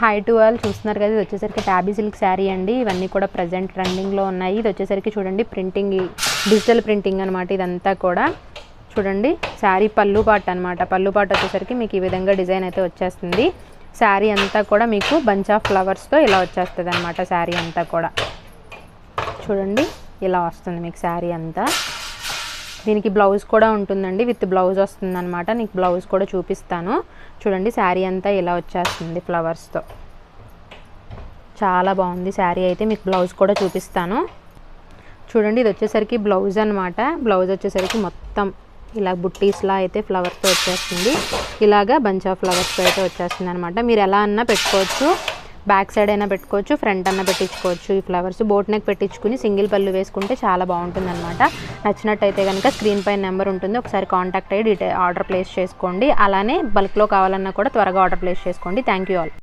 Hi to all, చూస్తున్నారు కదా, ఇది వచ్చేసరికి టాబీ సిల్క్ శారీ అండి. ఇవన్నీ కూడా ప్రజెంట్ ట్రెండింగ్లో ఉన్నాయి. ఇది వచ్చేసరికి చూడండి ప్రింటింగ్, డిజిటల్ ప్రింటింగ్ అనమాట. ఇదంతా కూడా చూడండి శారీ పళ్ళు పాట అనమాట. పళ్ళు పాట వచ్చేసరికి మీకు ఈ విధంగా డిజైన్ అయితే వచ్చేస్తుంది. శారీ అంతా కూడా మీకు బంచ్ ఆఫ్ ఫ్లవర్స్తో ఇలా వచ్చేస్తుంది అనమాట. శారీ అంతా కూడా చూడండి ఇలా వస్తుంది మీకు శారీ అంతా. దీనికి బ్లౌజ్ కూడా ఉంటుందండి, విత్ బ్లౌజ్ వస్తుంది అనమాట. నీకు బ్లౌజ్ కూడా చూపిస్తాను చూడండి. శారీ అంతా ఇలా వచ్చేస్తుంది ఫ్లవర్స్తో. చాలా బాగుంది శారీ అయితే. మీకు బ్లౌజ్ కూడా చూపిస్తాను చూడండి. ఇది వచ్చేసరికి బ్లౌజ్ అనమాట. బ్లౌజ్ వచ్చేసరికి మొత్తం ఇలా బుట్టీస్లా అయితే ఫ్లవర్స్తో వచ్చేస్తుంది. ఇలాగా బంచ్ ఆఫ్ ఫ్లవర్స్తో అయితే వచ్చేస్తుంది అనమాట. మీరు ఎలా అన్నా పెట్టుకోవచ్చు, బ్యాక్ సైడ్ అయినా పెట్టుకోవచ్చు, ఫ్రంట్ అన్నా పెట్టించుకోవచ్చు. ఈ ఫ్లవర్స్ బోట్ నెక్ పెట్టించుకుని సింగిల్ పళ్ళు వేసుకుంటే చాలా బాగుంటుంది అనమాట. నచ్చినట్టయితే కనుక స్క్రీన్ పైన నెంబర్ ఉంటుంది, ఒకసారి కాంటాక్ట్ అయ్యి ఆర్డర్ ప్లేస్ చేసుకోండి. అలానే బల్క్లో కావాలన్నా కూడా త్వరగా ఆర్డర్ ప్లేస్ చేసుకోండి. Thank you all.